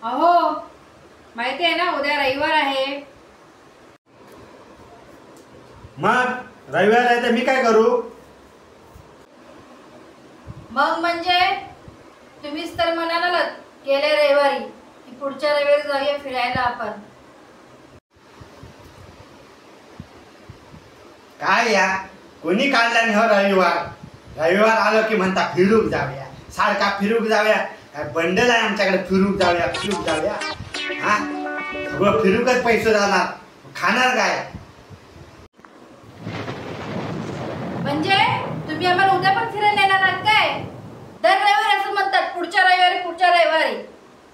अहो माहिती आहे ना उद्या रविवार आहे. मग रविवार आहे तर मी काय करू? मग म्हणजे तुम्हीच तर म्हणाला गेल्या रविवारी की पुढच्या रविवारी जाऊया फिरायला आपण. काय या कोणी काढला नाही हो रविवार. रविवार आलो की म्हणता फिरूक जाऊया, सारखा फिरूक जाऊया. काय बंडल आहे आमच्याकडे फिरूक जाऊया फिरूक जाऊया. हा सगळं फिरूकच पैसे जाणार, खाणार काय? म्हणजे तुम्ही आम्हाला उद्या पण फिरायला येणार आहात काय? दर रविवारी असं म्हणतात पुढच्या रविवारी पुढच्या रविवारी,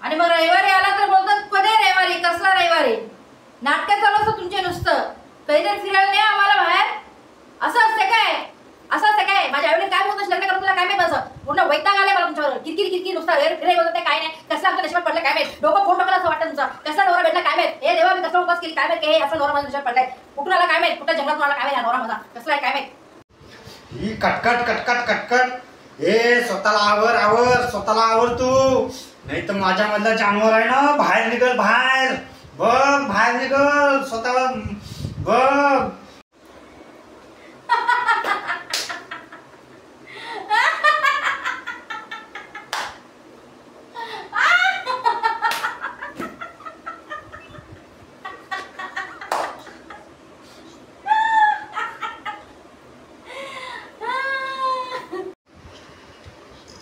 आणि मग रविवारी आला तर बोलतात कधी रविवारी, कसला रविवारी. नाटक चालू असतं तुमचे नुसतं. कधीतरी फिरायला नाही आम्हाला बाहेर. असं असते काय? असं असते काय? माझ्या आईने काय बोलत लग्न करत तुला काय माहित? असं पूर्ण वैताग आलाय मला तुमच्यावर. किरकिर किरकिर नुसता फिरायला बोलत काय नाही. कसला आमच्या नशिबात पडलं काय माहित? डोकं फोन टाकलं असं वाटतं तुमचं. कसला नवरा भेटला काय माहित? हे देवा मी कसला उपास केली काय माहित? हे असं नवरा माझ्या नशिबात पडलाय. कुठून आला काय माहित? कुठल्या जंगलात मला काय माहित? नवरा माझा कसला आहे काय माहित? ही कटकट कटकट कटकट. ए स्वतःला आवर आवर, स्वतःला आवर तू, नाही तर माझ्या मधला जानवर आहे ना, बाहेर निघल बाहेर. बघ बाहेर निघल, स्वतःला बघ.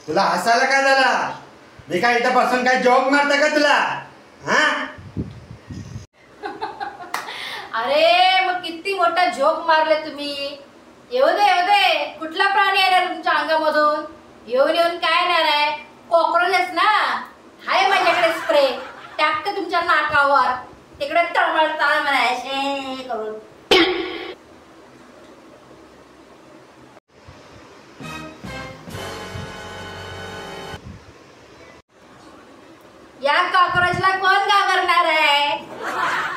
तुला हसायला काय झाला? मी काय इथं बसून काय जॉब मारता का तुला? हा अरे मग किती मोठा जोक मारले तुम्ही. येऊ दे कुठला प्राणी येणार तुमच्या अंगामधून? येऊन येऊन काय येणार आहे? कॉक्रोचेस ना. हाय माझ्याकडे स्प्रे, टाकते तुमच्या नाकावर, तिकडे तळमळता म्हणायचे करून. या कॉक्रोचला कोण घाबरणार आहे?